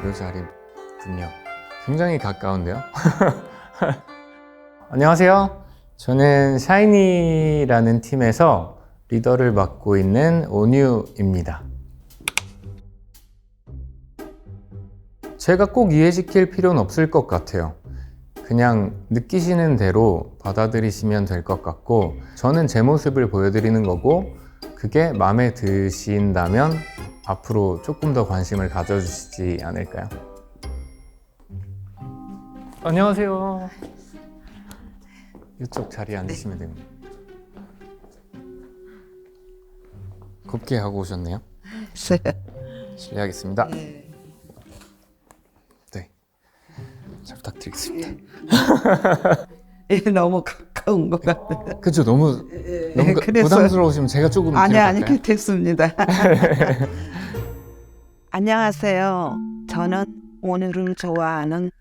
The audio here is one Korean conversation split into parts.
이 자리군요. 굉장히 가까운데요? 안녕하세요. 저는 샤이니라는 팀에서 리더를 맡고 있는 온유입니다. 제가 꼭 이해시킬 필요는 없을 것 같아요. 그냥 느끼시는 대로 받아들이시면 될 것 같고, 저는 제 모습을 보여드리는 거고, 그게 마음에 드신다면 앞으로 조금 더 관심을 가져주시지 않을까요? 안녕하세요. 이쪽 자리에 앉으시면 됩니다. 곱게 하고 오셨네요. 실례하겠습니다. 네, 잘 부탁드리겠습니다. 너무 가까운 것 같아요. 그죠? 너무 부담스러우시면 제가 조금 아니 뒤로 갈까요? 됐습니다. 안녕하세요. 저는 오늘을 좋아하는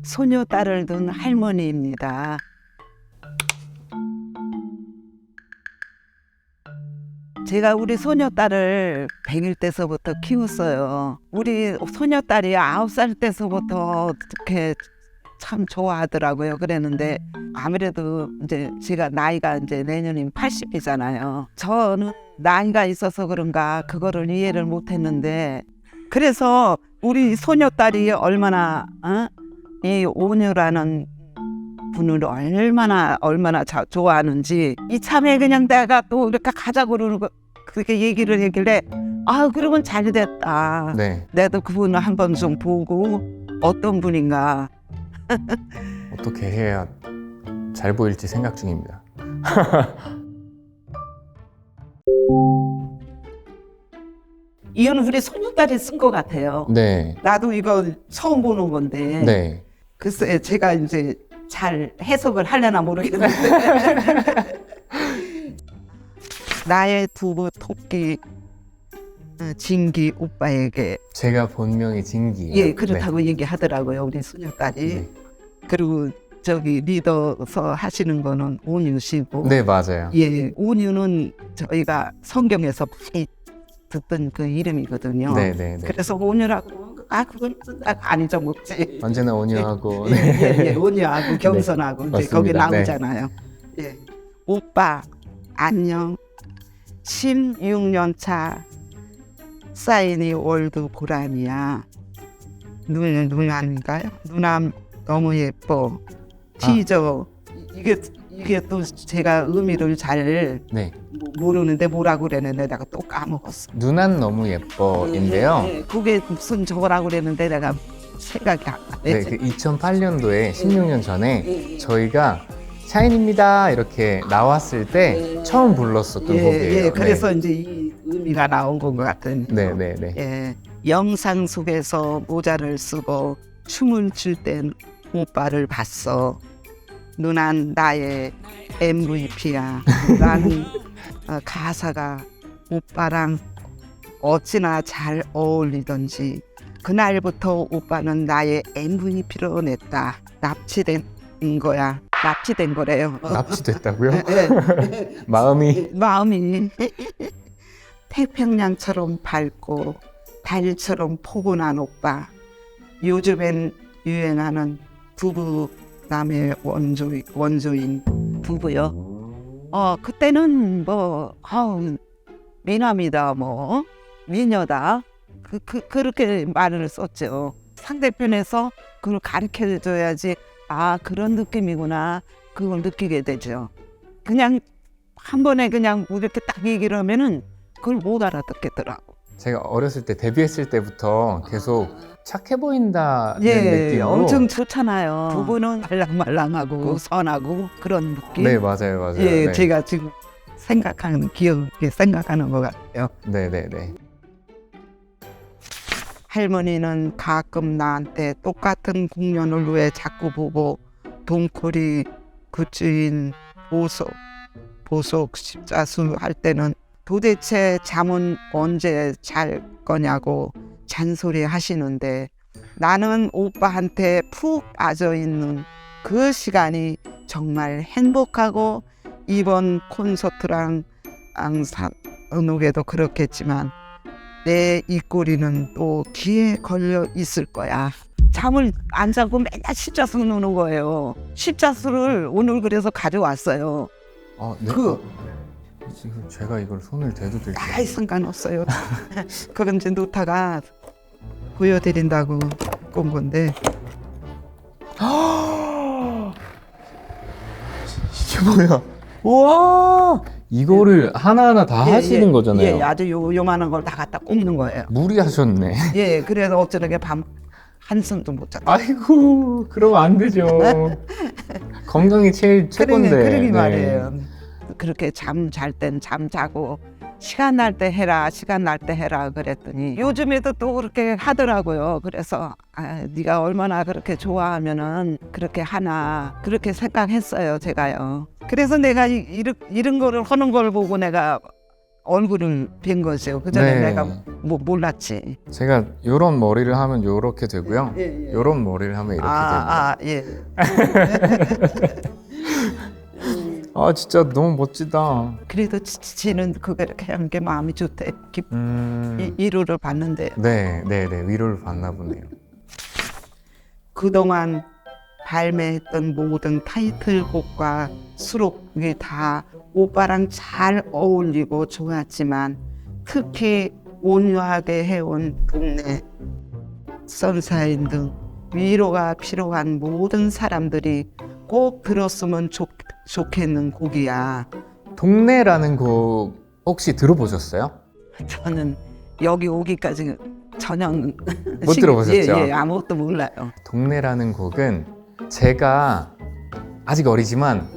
소녀딸을 둔 할머니입니다. 제가 우리 소녀딸을 100일 때서부터 키웠어요. 우리 소녀딸이 9살 때서부터 이렇게 참 좋아하더라고요. 그랬는데 아무래도 이제 제가 나이가 이제 내년이면 80이잖아요. 저는 나이가 있어서 그런가 그거를 이해를 못했는데, 그래서 우리 소녀딸이 얼마나 이 온유라는 분을 얼마나 좋아하는지, 이참에 그냥 내가 또 이렇게 가자고 그러는 거 그렇게 얘기를 했길래, 그러면 잘 됐다. 네. 내도 그분을 한번 좀 보고 어떤 분인가. 어떻게 해야 잘 보일지 생각 중입니다. 이거는 우리 소녀딸이 쓴 것 같아요. 네. 나도 이거 처음 보는 건데. 네. 글쎄 제가 이제 잘 해석을 하려나 모르겠는데. 나의 두부 토끼 진기 오빠에게. 제가 본명이 진기예요. 예, 그렇다고 얘기하더라고요, 우리 소녀딸이. 네. 그리고 저기 리더서 하시는 거는 온유 씨고. 네, 맞아요. 예, 온유는 저희가 성경에서 많이 듣던 그 이름이거든요. 네. 그래서 온유라고, 그건 안 잊어먹지. 언제나 온유하고. 예, 온유하고 겸손하고 이제 거기 맞습니다. 나오잖아요. 예, 오빠 안녕. 16년 차 사인이 월드 보람이야. 누나인가요? 누나 너무 예뻐. 티저. 이게 또 제가 의미를 잘 네. 모르는데 뭐라고 그랬는데 내가 또 까먹었어. 누난 너무 예뻐인데요. 그게 무슨 저거라고 그랬는데 내가 생각이 안 나네. 네, 그 2008년도에 16년 전에 저희가 샤인입니다 이렇게 나왔을 때 처음 불렀었던 곡이에요. 그래서 이제 이 의미가 나온 것 같은. 네. 예, 영상 속에서 모자를 쓰고 춤을 출 땐 오빠를 봤어. 누난 나의 MVP야. 난 가사가 오빠랑 어찌나 잘 어울리던지 그날부터 오빠는 나의 MVP로 냈다. 납치된 거야. 납치된 거래요. 납치됐다고요? 예. 마음이 태평양처럼 밝고 달처럼 포근한 오빠. 요즘엔 유행하는 부부 남의 원조인 부부요. 그때는 미남이다, 미녀다, 그렇게 말을 썼죠. 상대편에서 그걸 가르쳐줘야지, 그런 느낌이구나, 그걸 느끼게 되죠. 그냥 한 번에 그냥 이렇게 딱 얘기를 하면은 그걸 못 알아듣겠더라고. 제가 어렸을 때 데뷔했을 때부터 계속 착해 보인다는 예, 느낌으로 엄청 좋잖아요. 두 분은 말랑말랑하고 선하고 그런 느낌. 네, 맞아요. 예, 네. 제가 지금 기억에 생각하는 것 같아요. 네. 할머니는 가끔 나한테 똑같은 국면을 왜 자꾸 보고 동코리 굿즈인 보석 십자수 할 때는 도대체 잠은 언제 잘 거냐고 잔소리 하시는데, 나는 오빠한테 푹 빠져있는 그 시간이 정말 행복하고, 이번 콘서트랑 응옥에도 그렇겠지만 내 입꼬리는 또 귀에 걸려 있을 거야. 잠을 안 자고 맨날 십자수 노는 거예요. 십자수를 오늘 그래서 가져왔어요. 아, 네. 그- 지금 제가 이걸 손을 대도 될까요? 아이 상관없어요. 그건 이제 놓다가 보여드린다고 온 건데. 이게 뭐야? 와! 이거를 하나하나 다 하시는 거잖아요. 예, 아주 요만한 걸 다 갖다 꼽는 거예요. 무리하셨네. 예, 그래서 어쩌게 밤 한숨도 못 잤다. 아이고, 그러면 안 되죠. 건강이 제일 최고인데. 그러기 네. 말이에요. 그렇게 잠 잘 땐 잠 자고 시간 날 때 해라, 시간 날 때 해라 그랬더니 요즘에도 또 그렇게 하더라고요. 그래서 네가 얼마나 그렇게 좋아하면은 그렇게 하나 그렇게 생각했어요, 제가요. 그래서 내가 이런 거를 하는 걸 보고 내가 얼굴을 뵌 거죠. 그 전에 네. 내가 뭐 몰랐지. 제가 요런 머리를 하면 요렇게 되고요. 예, 예. 요런 머리를 하면 이렇게 됩니다. 예. 아, 진짜 너무 멋지다. 그래도 지는 그렇게 하는 게 마음이 좋대. 음... 위로를 받는데 네, 위로를 받나 보네요. 그동안 발매했던 모든 타이틀곡과 수록이 다 오빠랑 잘 어울리고 좋았지만 특히 온유하게 해온 동네 선사인 등 위로가 필요한 모든 사람들이 꼭 들었으면 좋겠는 곡이야. 동네라는 곡 혹시 들어보셨어요? 저는 여기 오기까지 전혀 못 들어보셨죠? 예, 아무것도 몰라요. 동네라는 곡은 제가 아직 어리지만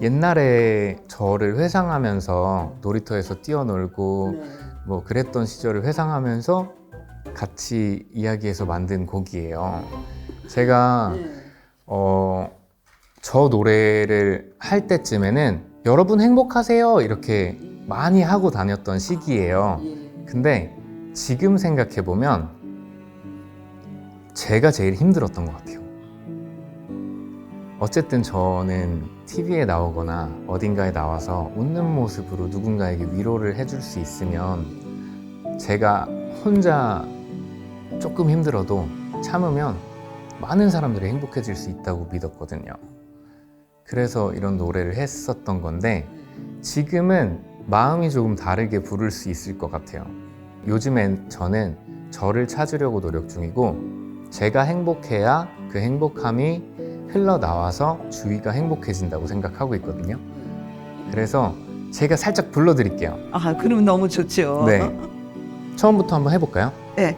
옛날에 저를 회상하면서 놀이터에서 뛰어놀고 뭐 그랬던 시절을 회상하면서 같이 이야기해서 만든 곡이에요. 제가 저 노래를 할 때쯤에는 여러분 행복하세요 이렇게 많이 하고 다녔던 시기예요. 근데 지금 생각해보면 제가 제일 힘들었던 것 같아요. 어쨌든 저는 TV에 나오거나 어딘가에 나와서 웃는 모습으로 누군가에게 위로를 해줄 수 있으면 제가 혼자 조금 힘들어도 참으면 많은 사람들이 행복해질 수 있다고 믿었거든요. 그래서 이런 노래를 했었던 건데 지금은 마음이 조금 다르게 부를 수 있을 것 같아요. 요즘엔 저는 저를 찾으려고 노력 중이고 제가 행복해야 그 행복함이 흘러나와서 주위가 행복해진다고 생각하고 있거든요. 그래서 제가 살짝 불러드릴게요. 아, 그럼 너무 좋죠. 네. 처음부터 한번 해볼까요? 네.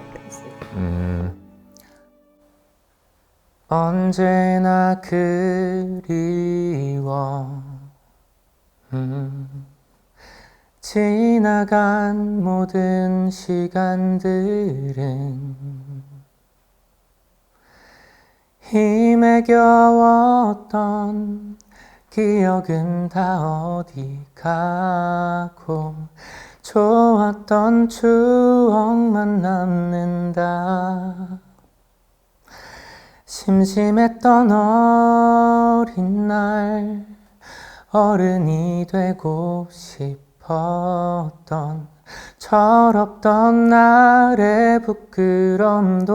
언제나 그리워 지나간 모든 시간들은 힘에 겨웠던 기억은 다 어디 가고 좋았던 추억만 남는다. 심심했던 어린 날 어른이 되고 싶었던 철없던 날의 부끄럼도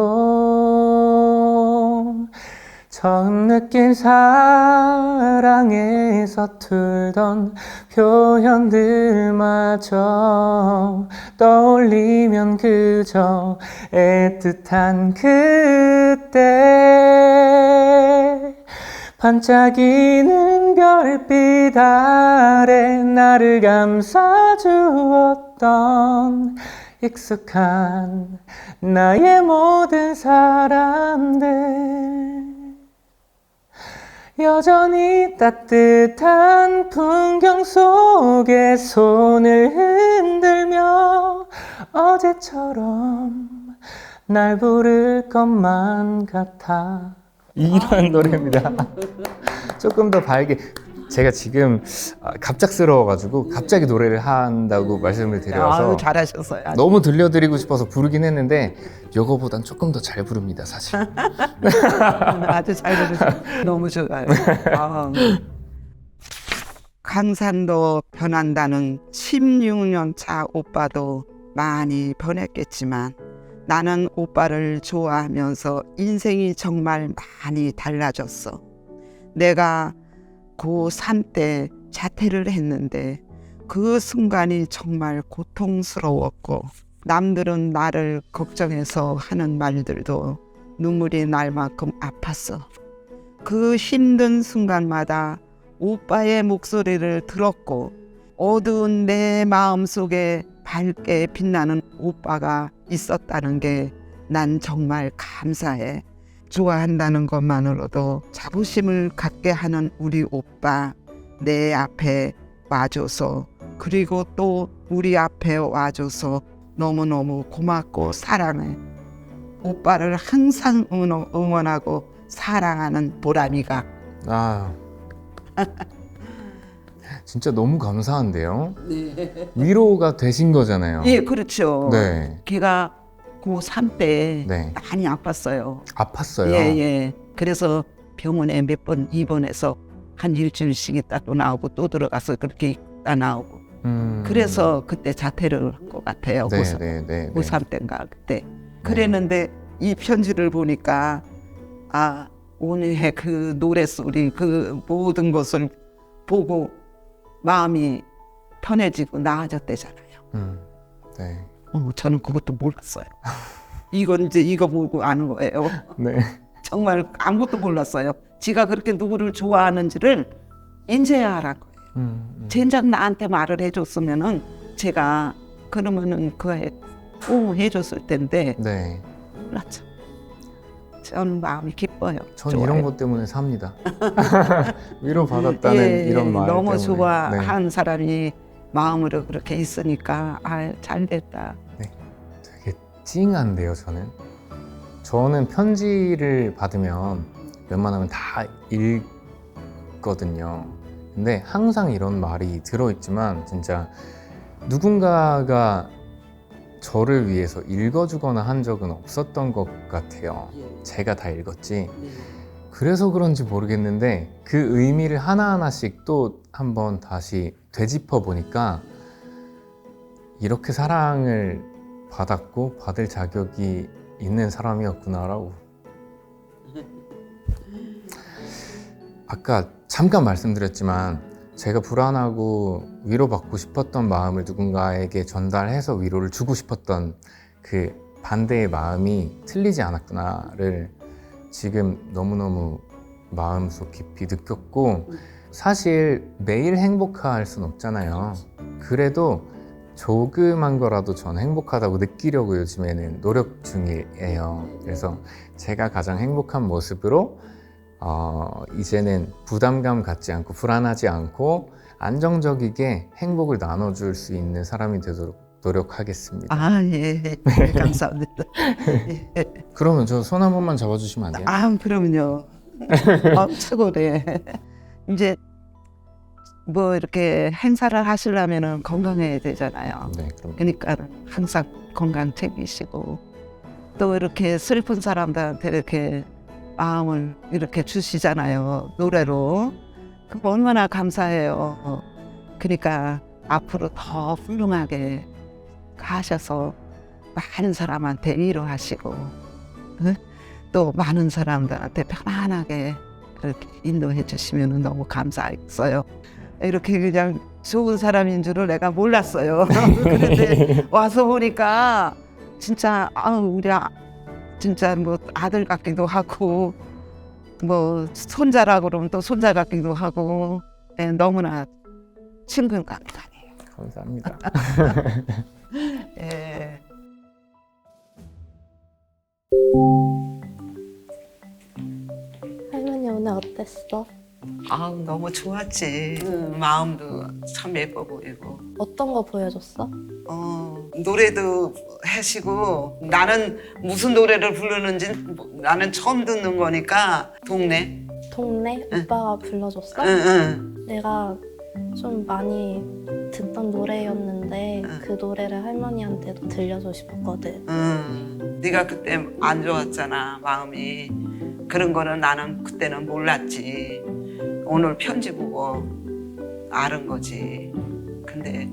처음 느낀 사랑에 서툴던 표현들마저 떠올리면 그저 애틋한 그때 반짝이는 별빛 아래 나를 감싸주었던 익숙한 나의 모든 사람들 여전히 따뜻한 풍경 속에 손을 흔들며 어제처럼 날 부를 것만 같아. 이런 노래입니다. 조금 더 밝게. 제가 지금 갑작스러워가지고 갑자기 노래를 한다고 말씀을 드려서 아유, 잘하셨어요. 아주. 너무 들려드리고 싶어서 부르긴 했는데 요거보단 조금 더 잘 부릅니다, 사실. 아주 잘 들으셨어요. 너무 좋아요. 아. 강산도 변한다는 16년 차 오빠도 많이 변했겠지만 나는 오빠를 좋아하면서 인생이 정말 많이 달라졌어. 내가 고3 때 자퇴를 했는데 그 순간이 정말 고통스러웠고 남들은 나를 걱정해서 하는 말들도 눈물이 날 만큼 아팠어. 그 힘든 순간마다 오빠의 목소리를 들었고 어두운 내 마음속에 밝게 빛나는 오빠가 있었다는 게 난 정말 감사해. 좋아한다는 것만으로도 자부심을 갖게 하는 우리 오빠, 내 앞에 와줘서 그리고 또 우리 앞에 와줘서 너무너무 고맙고 사랑해. 오빠를 항상 응원하고 사랑하는 보람이가. 아, 진짜 너무 감사한데요. 네. 위로가 되신 거잖아요. 예, 그렇죠. 네. 걔가 고3 때 네. 많이 아팠어요. 아팠어요. 예, 예. 그래서 병원에 몇 번 입원해서 한 일주일씩 있다 또 나오고 또 들어가서 그렇게 있다 나오고. 그래서 그때 자퇴를 한 것 같아요. 네, 고3, 네, 네, 네. 고3 때인가 그때. 그랬는데 이 편지를 보니까 아, 오늘의 그 노랫소리 그 모든 것을 보고 마음이 편해지고 나아졌대잖아요. 네. 저는 그것도 몰랐어요. 이건 이제 이거 보고 아는 거예요. 네. 정말 아무것도 몰랐어요. 지가 그렇게 누구를 좋아하는지를 인제야 알았 거예요. 젠장 나한테 말을 해줬으면은 제가 그러면은 그에 해줬을 텐데 네. 몰랐죠. 저는 마음이 기뻐요. 전 좋아요. 이런 것 때문에 삽니다. 위로 받았다는 예, 이런 말 너무 때문에. 좋아한 네. 사람이 마음으로 그렇게 있으니까 아, 잘 됐다. 되게 찡한데요, 저는. 저는 편지를 받으면 웬만하면 다 읽거든요. 근데 항상 이런 말이 들어있지만 진짜 누군가가 저를 위해서 읽어주거나 한 적은 없었던 것 같아요. 제가 다 읽었지. 그래서 그런지 모르겠는데 그 의미를 하나하나씩 또 한번 다시 되짚어 보니까 이렇게 사랑을 받았고 받을 자격이 있는 사람이었구나라고. 아까 잠깐 말씀드렸지만 제가 불안하고 위로받고 싶었던 마음을 누군가에게 전달해서 위로를 주고 싶었던 그 반대의 마음이 틀리지 않았구나를 지금 너무너무 마음속 깊이 느꼈고, 사실 매일 행복할 순 없잖아요. 그래도 조그만 거라도 전 행복하다고 느끼려고 요즘에는 노력 중이에요. 그래서 제가 가장 행복한 모습으로 이제는 부담감 갖지 않고 불안하지 않고 안정적이게 행복을 나눠줄 수 있는 사람이 되도록 노력하겠습니다. 아, 예. 감사합니다. 예. 그러면 저 손 한 번만 잡아주시면 안 돼요? 아, 그럼요. 최고래. 이제 뭐 이렇게 행사를 하시려면은 건강해야 되잖아요. 네, 그럼. 그러니까 항상 건강 챙기시고 또 이렇게 슬픈 사람들한테 이렇게 마음을 이렇게 주시잖아요. 노래로. 그럼 얼마나 감사해요. 그러니까 앞으로 더 훌륭하게 가셔서 많은 사람한테 위로하시고 또 많은 사람들한테 편안하게 그렇게 인도해 주시면 너무 감사했어요. 이렇게 그냥 좋은 사람인 줄을 내가 몰랐어요. 그런데 와서 보니까 진짜 우리 진짜 뭐 아들 같기도 하고 뭐 손자라고 그러면 또 손자 같기도 하고 너무나 친근감이 가네요. 감사합니다. 예. 할머니 오늘 어땠어? 너무 좋았지. 마음도 참 예뻐 보이고. 어떤 거 보여줬어? 노래도 하시고 나는 무슨 노래를 부르는지 나는 처음 듣는 거니까 동네. 동네? 응. 오빠가 불러줬어? 응. 내가 좀 많이 듣던 노래였는데 응. 그 노래를 할머니한테도 들려주고 싶었거든. 네가 그때 안 좋았잖아 마음이. 그런 거는 나는 그때는 몰랐지. 오늘 편지 보고 알은 거지. 근데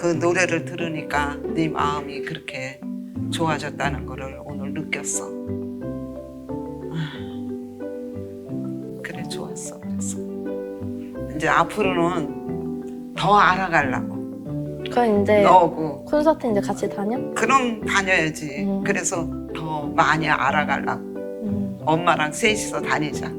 그 노래를 들으니까 네 마음이 그렇게 좋아졌다는 거를 오늘 느꼈어. 그래 좋았어. 그래서 이제 앞으로는 더 알아가려고. 그럼 이제 너고 콘서트 이제 같이 다녀? 그럼 다녀야지. 그래서 더 많이 알아가려고. 엄마랑 셋이서 다니자.